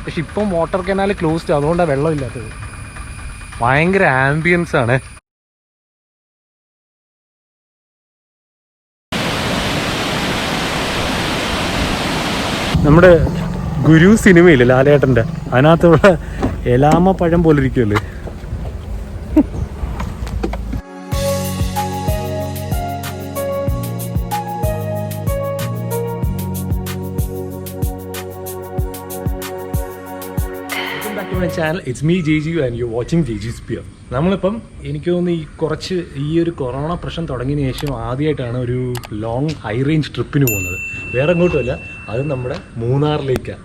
പക്ഷെ ഇപ്പം water canal closed, അതുകൊണ്ടാണ് വെള്ളമില്ലാത്തത്. ഭയങ്കര ആംബിയൻസ് ആണ്. നമ്മുടെ ഗുരു സിനിമയില്ലേ ലാലേട്ടൻ്റെ, അതിനകത്തുള്ള എലാമ പഴം പോലെ ഇരിക്കുമല്ലേ. Channel it's me Jayjeev and you watching ജaijeevssphere. നമ്മളിപ്പം എനിക്ക് തോന്നുന്നു ഈ ഒരു കൊറോണ പ്രശ്നം തുടങ്ങിയതിന് ശേഷം ആദ്യമായിട്ടാണ് ഒരു ലോങ് ഹൈ റേഞ്ച് ട്രിപ്പിന് പോകുന്നത്. വേറെ എങ്ങോട്ടുമല്ല, അത് നമ്മുടെ മൂന്നാറിലേക്കാണ്.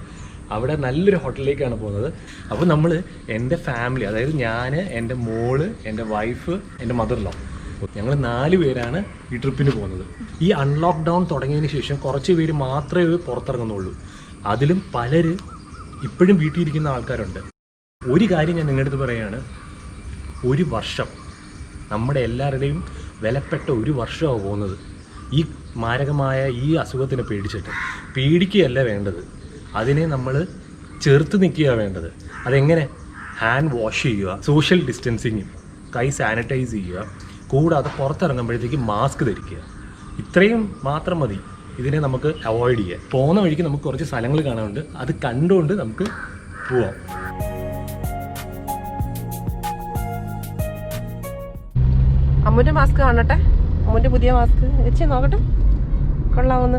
അവിടെ നല്ലൊരു ഹോട്ടലിലേക്കാണ് പോകുന്നത്. അപ്പോൾ നമ്മൾ എൻ്റെ ഫാമിലി, അതായത് ഞാൻ, എൻ്റെ മോള്, എൻ്റെ വൈഫ്, എൻ്റെ മദർ-ഇൻ-ലോ, ഞങ്ങൾ 4 പേരാണ് ഈ ട്രിപ്പിന് പോകുന്നത്. ഈ അൺലോക്ക് ഡൗൺ തുടങ്ങിയതിന് ശേഷം കുറച്ച് പേര് മാത്രമേ പുറത്തിറങ്ങുന്നുള്ളൂ. അതിലും പലര് ഇപ്പോഴും വീട്ടിലിരിക്കുന്ന ആൾക്കാരുണ്ട്. ഒരു കാര്യം ഞാൻ നിങ്ങളുടെ അടുത്ത് പറയുകയാണ്, ഒരു വർഷം നമ്മുടെ എല്ലാവരുടെയും വിലപ്പെട്ട ഒരു വർഷമാണ് പോകുന്നത് ഈ മാരകമായ ഈ അസുഖത്തിനെ പേടിക്കുകയല്ല വേണ്ടത്, അതിനെ നമ്മൾ ചെറുത്ത് നിൽക്കുക വേണ്ടത്. അതെങ്ങനെ? ഹാൻഡ് വാഷ് ചെയ്യുക, സോഷ്യൽ ഡിസ്റ്റൻസിങ്, കൈ സാനിറ്റൈസ് ചെയ്യുക, കൂടാതെ പുറത്തിറങ്ങുമ്പോഴത്തേക്ക് മാസ്ക് ധരിക്കുക. ഇത്രയും മാത്രം മതി ഇതിനെ നമുക്ക് അവോയ്ഡ് ചെയ്യാം. പോകുന്ന വഴിക്ക് നമുക്ക് കുറച്ച് സ്ഥലങ്ങൾ കാണാനുണ്ട്, അത് കണ്ടുകൊണ്ട് നമുക്ക് പോവാം. അമ്മുന്റെ മാസ്ക് കാണട്ടെ, അമ്മുന്റെ പുതിയ മാസ്ക് വെച്ച് നോക്കട്ടെ, കൊള്ളാവുന്ന.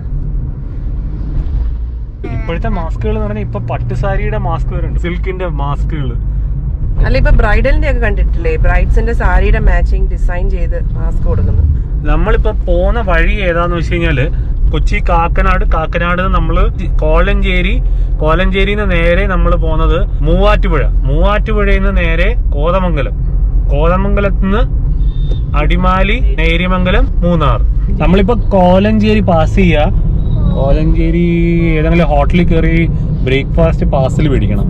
ഇപ്പോഴത്തെ മാസ്കുകൾ എന്ന് പറഞ്ഞാൽ ഇപ്പൊ പട്ടുസാരിയുടെ മാസ്ക് വരുന്നുണ്ട്, സിൽക്കിന്റെ മാസ്കുകൾ. അല്ല, ഇപ്പൊ ബ്രൈഡലിന്റെ ഒക്കെ കണ്ടിട്ടില്ലേ, ബ്രൈഡ്സിന്റെ സാരിയുടെ മാച്ചിങ് ഡിസൈൻ ചെയ്ത് മാസ്ക് കൊടുക്കുന്നു. നമ്മളിപ്പോ പോകുന്ന വഴി ഏതാന്ന് വെച്ച് കഴിഞ്ഞാല് കൊച്ചി കാക്കനാട് നമ്മള് കോലഞ്ചേരിന്ന് നേരെ നമ്മൾ പോകുന്നത് മൂവാറ്റുപുഴയിൽ നിന്ന് നേരെ കോതമംഗലത്ത് നിന്ന് അടിമാലി, നേര്യമംഗലം, മൂന്നാർ. നമ്മളിപ്പോ കോലഞ്ചേരി പാസ് ചെയ്യുക. കോലഞ്ചേരി ഏതെങ്കിലും ഹോട്ടലിൽ കയറി ബ്രേക്ക്ഫാസ്റ്റ് പാർസൽ മേടിക്കണം.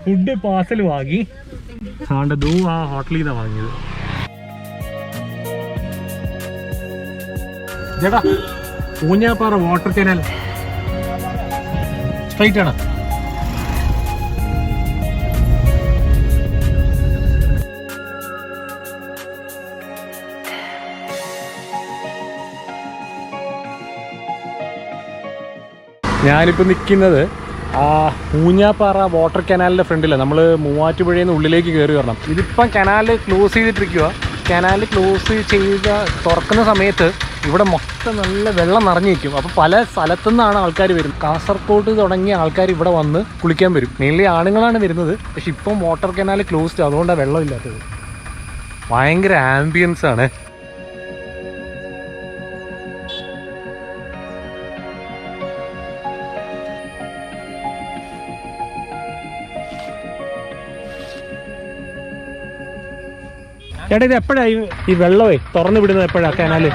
ഫുഡ് പാർസൽ വാങ്ങി ആ ഹോട്ടലിൽ നിന്നാണ് വാങ്ങിയത്. ചേട്ടാ, ഊഞ്ഞാപ്പാറ വാട്ടർ കനാൽ സ്ട്രൈറ്റ് ആണ്. ഞാനിപ്പോൾ നിൽക്കുന്നത് ഊഞ്ഞാപ്പാറ വാട്ടർ കനാലിൻ്റെ ഫ്രണ്ടിലാണ്. നമ്മൾ മൂവാറ്റുപുഴയിൽ നിന്ന് ഉള്ളിലേക്ക് കയറി വരണം. ഇതിപ്പം കനാൽ ക്ലോസ് ചെയ്തിട്ടിരിക്കുക. കനാൽ ക്ലോസ് തുറക്കുന്ന സമയത്ത് ഇവിടെ മൊത്തം നല്ല വെള്ളം നിറഞ്ഞു നിൽക്കും. അപ്പോൾ പല സ്ഥലത്തു നിന്നാണ് ആൾക്കാർ വരും. കാസർഗോഡ് തുടങ്ങിയ ആൾക്കാർ ഇവിടെ വന്ന് കുളിക്കാൻ വരും. മെയിൻലി ആണുങ്ങളാണ് വരുന്നത്. പക്ഷെ ഇപ്പം വാട്ടർ കനാൽ ക്ലോസ്ഡ്, അതുകൊണ്ടാണ് വെള്ളമില്ലാത്തത്. ഭയങ്കര ആംബിയൻസ് ആണ്. ചേട്ടാ, ഇത് എപ്പോഴാണ് ഈ വെള്ളമേ തുറന്നു വിടുന്നത്? എപ്പോഴാ കനാല്?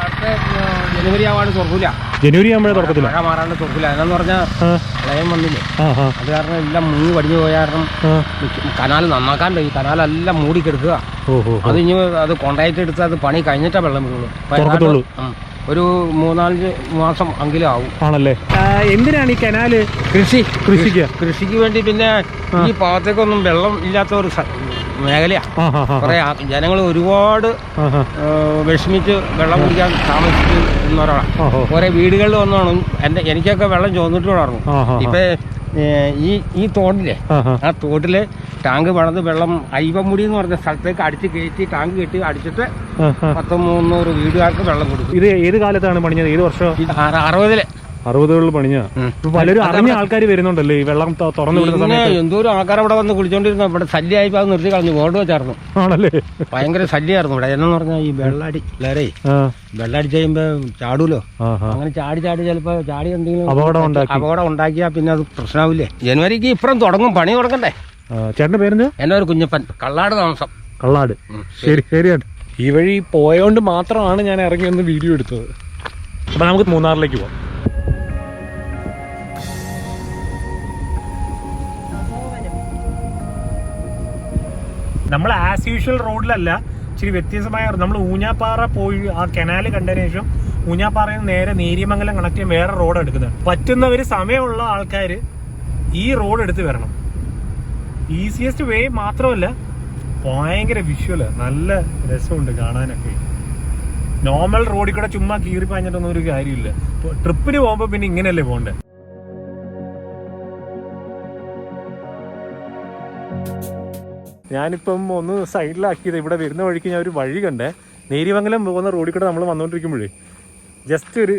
ജനുവരി ആവാണ്ട് തുറക്കൂല. ജനുവരി ആകുമ്പോഴേ തുറക്കത്തില്ല, മഴ മാറാണ്ട് തുറക്കില്ല. അതെന്ന് പറഞ്ഞാൽ പ്രളയം വന്നില്ലേ, അത് കാരണം എല്ലാം മുങ്ങി വടിഞ്ഞു പോയ കാരണം കനാൽ നന്നാക്കാൻ ഈ കനാലെല്ലാം മൂടിക്കെടുക്കുക. അത് ഇനി അത് കോൺട്രാക്ട് എടുത്ത് അത് പണി കഴിഞ്ഞിട്ടാ വെള്ളം വീഴുള്ളൂ. ഒരു 3-4 മാസം എങ്കിലും ആവും. ആണല്ലേ? എന്തിനാണ് ഈ കനാല്? കൃഷിക്ക് വേണ്ടി. പിന്നെ ഈ ഭാഗത്തേക്കൊന്നും വെള്ളം ഇല്ലാത്ത ഒരു മേഖലയാ. കുറെ ജനങ്ങൾ ഒരുപാട് വിഷമിച്ച് വെള്ളം കുടിക്കാൻ താമസിക്കുന്നവരാണ്. കുറെ വീടുകളിൽ വന്നാണ് എനിക്കൊക്കെ വെള്ളം ചോദിച്ചിട്ടുണ്ടായിരുന്നു. ഇപ്പൊ ഈ തോട്ടിലെ ആ തോട്ടില് ടാങ്ക് പണിത് വെള്ളം അയ്യമ്പുടി എന്ന് പറഞ്ഞ സ്ഥലത്തേക്ക് അടിച്ച് കയറ്റി ടാങ്ക് കെട്ടി അടിച്ചിട്ട് 100-300 വീടുകാർക്ക് വെള്ളം കൊടുക്കും. ഇത് ഏത് കാലത്താണ് പണിഞ്ഞത്? ഏത് വർഷം? 60-കളിൽ പണിഞ്ഞ. പലരും അറിഞ്ഞ ആൾക്കാർ വരുന്നുണ്ടല്ലേ ഈ വെള്ളം തുറന്നു വിടുന്ന സമയത്ത്? എന്തോരം ആൾക്കാർ അവിടെ വന്ന് കുളിച്ചോണ്ടിരുന്നു. ഇവിടെ ശല്യമായിപ്പോ അത് നിർത്തി കളഞ്ഞു, ബോർഡ് വെച്ചായിരുന്നു. ആണല്ലേ? ഭയങ്കര ശല്യമായിരുന്നു ഇവിടെ. എന്നു പറഞ്ഞാൽ ഈ വെള്ളടി പിള്ളേരെ വെള്ളടിച്ച് കഴിയുമ്പോ ചാടൂലോ, അങ്ങനെ ചാടി ചിലപ്പോ എന്തെങ്കിലും അപകടം ഉണ്ടാക്കിയാ പിന്നെ അത് പ്രശ്നമാവില്ലേ. ജനുവരിക്ക് ഇപ്പുറം തുടങ്ങും, പണി തുടങ്ങണ്ടേ. ചേട്ടന്റെ പേരെന്ത്? എന്റെ ഒരു കുഞ്ഞപ്പൻ, കള്ളാട് താമസം. കള്ളാട്. ശരിയാണ്. ഈ വഴി പോയോണ്ട് മാത്രമാണ് ഞാൻ ഇറങ്ങി വന്ന് വീഡിയോ എടുത്തത്. അപ്പൊ നമുക്ക് മൂന്നാറിലേക്ക് പോവാം. നമ്മൾ ആസ് യൂഷ്വൽ റോഡിലല്ല, ഇച്ചിരി വ്യത്യസ്തമായ നമ്മൾ ഊഞ്ഞാപ്പാറ പോയി ആ കനാല് കണ്ടതിന് ശേഷം ഊഞ്ഞാപ്പാറയിൽ നിന്ന് നേരെ നേര്യമംഗലം കണക്ട് ചെയ്യാൻ വേറെ റോഡ് എടുക്കുന്നത്. പറ്റുന്നവർ സമയമുള്ള ആൾക്കാർ ഈ റോഡ് എടുത്ത് വരണം. ഈസിയസ്റ്റ് വേ മാത്രമല്ല, ഭയങ്കര വിഷ്വല്, നല്ല രസമുണ്ട് കാണാനൊക്കെ. നോർമൽ റോഡിൽ കൂടെ ചുമ്മാ കീറി പാഞ്ഞിട്ടൊന്നും ഒരു കാര്യമില്ല. ട്രിപ്പിന് പോകുമ്പോൾ പിന്നെ ഇങ്ങനെയല്ലേ പോകണ്ടേ. ഞാനിപ്പം ഒന്ന് സൈഡിലാക്കിയത്, ഇവിടെ വരുന്ന വഴിക്ക് ഞാൻ ഒരു വഴി കണ്ടേ. നേര്യമംഗലം പോകുന്ന റോഡിൽ കൂടെ നമ്മൾ വന്നുകൊണ്ടിരിക്കുമ്പോഴേ ജസ്റ്റ് ഒരു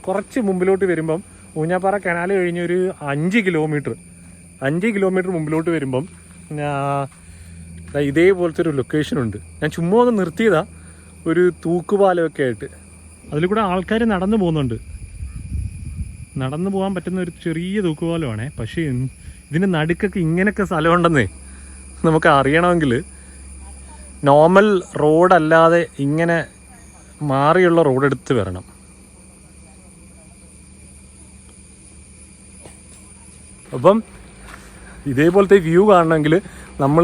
കുറച്ച് മുമ്പിലോട്ട് വരുമ്പം ഊഞ്ഞാപ്പാറ കനാൽ കഴിഞ്ഞൊരു 5 കിലോമീറ്റർ മുമ്പിലോട്ട് വരുമ്പം ഇതേപോലത്തെ ഒരു ലൊക്കേഷൻ ഉണ്ട്. ഞാൻ ചുമ്മാ ഒന്ന് നിർത്തിയതാ, ഒരു തൂക്കുപാലമൊക്കെ ആയിട്ട്. അതിൽ കൂടെ ആൾക്കാർ നടന്നു പോകുന്നുണ്ട്. നടന്നു പോകാൻ പറ്റുന്ന ഒരു ചെറിയ തൂക്കുപാലമാണേ. പക്ഷേ ഇതിൻ്റെ നടുക്കൊക്കെ ഇങ്ങനെയൊക്കെ സ്ഥലമുണ്ടെന്നേ നമുക്ക് അറിയണമെങ്കിൽ നോർമൽ റോഡല്ലാതെ ഇങ്ങനെ മാറിയുള്ള റോഡ് എടുത്ത് വരണം. അപ്പം ഇതേപോലത്തെ വ്യൂ കാണണമെങ്കിൽ നമ്മൾ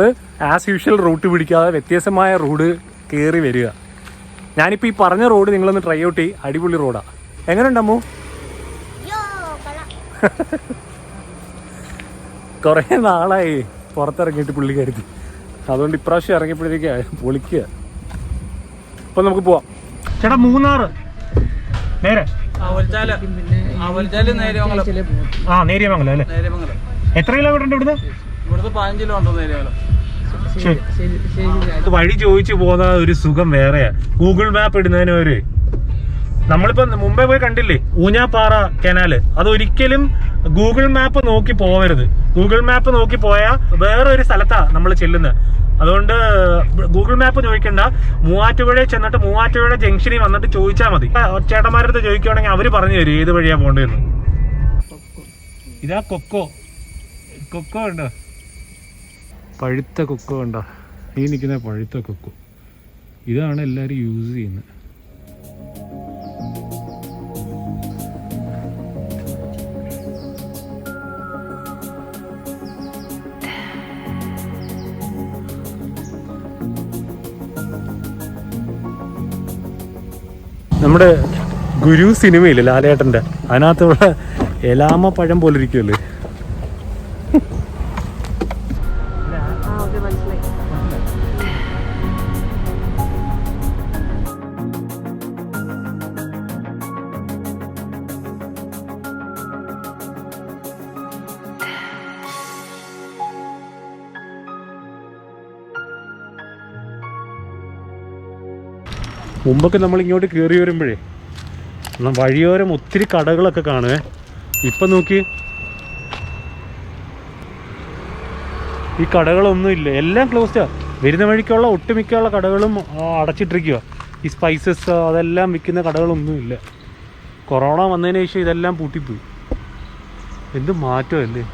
ആസ് യൂഷ്വൽ റൂട്ട് പിടിക്കാതെ വ്യത്യസ്തമായ റോഡ് കയറി വരിക. ഞാനിപ്പോൾ ഈ പറഞ്ഞ റോഡ് നിങ്ങളൊന്ന് ട്രൈ ഔട്ട് ചെയ്യും. അടിപൊളി റോഡാണ്. എങ്ങനെയുണ്ടമ്മോ? കുറേ നാളായി പുറത്തിറങ്ങിയിട്ട് പുള്ളിക്കാരുത്തി. അതുകൊണ്ട് ഇപ്രാവശ്യം ഇറങ്ങിയപ്പോഴത്തേക്ക് പൊളിക്കുക. അപ്പം നമുക്ക് പോവാം. ചേട്ടാ, മൂന്നാർ നേരെ നേര്യമംഗലം അല്ലേ? എത്ര കിലോമീറ്റർ ഉണ്ട് ഇവിടുന്ന്? 15 കിലോമീറ്റർ നേര്യമംഗലം. വഴി ചോദിച്ചു പോകുന്ന ഒരു സുഖം വേറെയാ. ഗൂഗിൾ മാപ്പ് ഇടുന്നതിന് ഒരു നമ്മളിപ്പോ മുമ്പേ പോയി കണ്ടില്ലേ ഊഞ്ഞാപ്പാറ കനാല്, അതൊരിക്കലും ഗൂഗിൾ മാപ്പ് നോക്കി പോകരുത്. ഗൂഗിൾ മാപ്പ് നോക്കി പോയാൽ വേറൊരു സ്ഥലത്താ നമ്മൾ ചെല്ലുന്നത്. അതുകൊണ്ട് ഗൂഗിൾ മാപ്പ് ചോദിക്കണ്ട, മൂവാറ്റുപുഴയിൽ ചെന്നിട്ട് മൂവാറ്റുപുഴ ജംഗ്ഷനിൽ വന്നിട്ട് ചോദിച്ചാൽ മതി. ചേട്ടന്മാരടുത്ത് ചോദിക്കുകയാണെങ്കിൽ അവര് പറഞ്ഞു തരും ഏത് വഴിയാ പോകേണ്ടതെന്ന്. ഇതാ കൊക്കോ ഉണ്ടോ? പഴുത്ത കൊക്കോ ഉണ്ടോ? ഈ നിൽക്കുന്ന പഴുത്ത കൊക്കോ. ഇതാണ് എല്ലാവരും യൂസ് ചെയ്യുന്നത്. നമ്മുടെ ഗുരു സിനിമയില്ലേ ലാലേട്ടൻ്റെ, അതിനകത്തുള്ള എലാമ പഴം പോലെ ഇരിക്കുമല്ലേ. മുമ്പൊക്കെ നമ്മൾ ഇങ്ങോട്ട് കയറി വരുമ്പോഴേ വഴിയോരം ഒത്തിരി കടകളൊക്കെ കാണുവേ. ഇപ്പം നോക്കി, ഈ കടകളൊന്നും ഇല്ല, എല്ലാം ക്ലോസ്ഡാണ്. വരുന്ന വഴിക്കുള്ള ഒട്ടുമിക്കുള്ള കടകളും അടച്ചിട്ടിരിക്കുക. ഈ സ്പൈസസ് അതെല്ലാം വിൽക്കുന്ന കടകളൊന്നും ഇല്ല. കൊറോണ വന്നതിന് ശേഷം ഇതെല്ലാം പൂട്ടിപ്പോയി. എന്ത് മാറ്റമല്ലേ.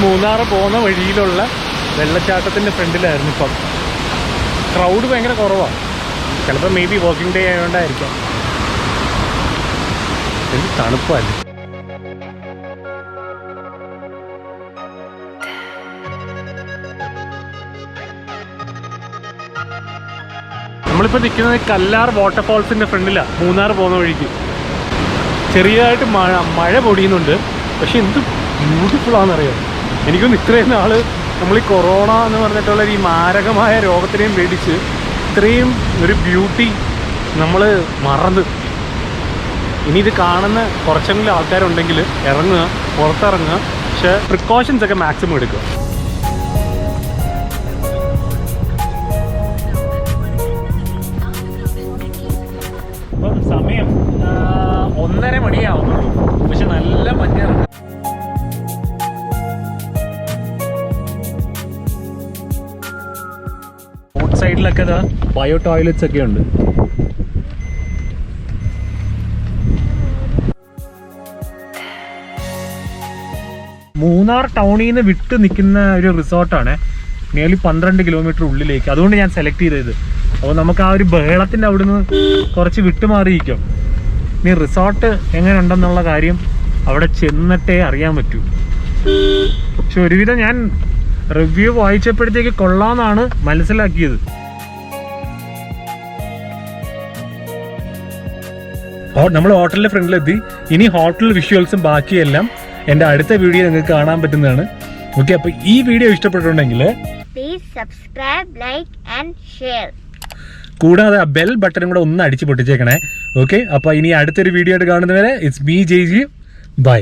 മൂന്നാർ പോകുന്ന വഴിയിലുള്ള വെള്ളച്ചാട്ടത്തിൻ്റെ ഫ്രണ്ടിലായിരുന്നു. ഇപ്പം ക്രൗഡ് ഭയങ്കര കുറവാണ്. ചിലപ്പോൾ മേ ബി വർക്കിംഗ് ഡേ ആയതുകൊണ്ടായിരിക്കാം. എന്ത് തണുപ്പല്ലേ. നമ്മളിപ്പോൾ നിൽക്കുന്നത് കല്ലാർ വാട്ടർഫാൾസിൻ്റെ ഫ്രണ്ടിലാണ്. മൂന്നാർ പോകുന്ന വഴിക്ക് ചെറിയതായിട്ട് മഴ പൊടിയുന്നുണ്ട്. പക്ഷെ എന്ത് ബ്യൂട്ടിഫുൾ ആണെന്നറിയാം. എനിക്കൊന്ന് ഇത്രയും നാൾ നമ്മൾ ഈ കൊറോണ എന്ന് പറഞ്ഞിട്ടുള്ള ഈ മാരകമായ രോഗത്തിനെയും പേടിച്ച് ഇത്രയും ഒരു ബ്യൂട്ടി നമ്മൾ മറന്ന്. ഇനി ഇത് കാണുന്ന കുറച്ചെങ്കിലും ആൾക്കാരുണ്ടെങ്കിൽ ഇറങ്ങുക, പുറത്തിറങ്ങുക, പക്ഷേ പ്രിക്കോഷൻസ് ഒക്കെ മാക്സിമം എടുക്കുക. അപ്പം സമയം 1:30 മണിയാവുന്നുള്ളൂ, പക്ഷെ നല്ല മഞ്ഞാണ്. റോഡ് സൈഡിലൊക്കെ ബയോ ടോയ്ലറ്റ്സ് ഒക്കെ ഉണ്ട്. മൂന്നാർ ടൗണിൽ നിന്ന് വിട്ട് നിൽക്കുന്ന ഒരു റിസോർട്ടാണ്, നിയർലി 12 കിലോമീറ്റർ ഉള്ളിലേക്ക്. അതുകൊണ്ട് ഞാൻ സെലക്ട് ചെയ്തത്. അപ്പോൾ നമുക്ക് ആ ഒരു ബഹളത്തിൻ്റെ അവിടുന്ന് കുറച്ച് വിട്ടുമാറിയിരിക്കാം. ഇനി റിസോർട്ട് എങ്ങനെ ഉണ്ടെന്നുള്ള കാര്യം അവിടെ ചെന്നിട്ടേ അറിയാൻ പറ്റൂ. പക്ഷെ ഒരുവിധം ഞാൻ റിവ്യൂ വായിച്ചപ്പോഴത്തേക്ക് കൊള്ളാമെന്നാണ് മനസ്സിലാക്കിയത്. നമ്മൾ ഹോട്ടലിൻ്റെ ഫ്രണ്ടിലെത്തി. ഇനി ഹോട്ടൽ വിഷ്വൽസും ബാക്കിയെല്ലാം എൻ്റെ അടുത്ത വീഡിയോ നിങ്ങൾക്ക് കാണാൻ പറ്റുന്നതാണ്. ഓക്കെ, അപ്പോൾ ഈ വീഡിയോ ഇഷ്ടപ്പെട്ടിട്ടുണ്ടെങ്കിൽ please subscribe, like and share. കൂടാതെ ആ ബെൽ ബട്ടണും കൂടെ ഒന്ന് അടിച്ച് പൊട്ടിച്ചേക്കണേ. ഓക്കെ, അപ്പോൾ ഇനി അടുത്തൊരു വീഡിയോ ആയിട്ട് കാണുന്നവരെ ഇറ്റ്സ് മീ ജയ്ജീവ്. ബൈ.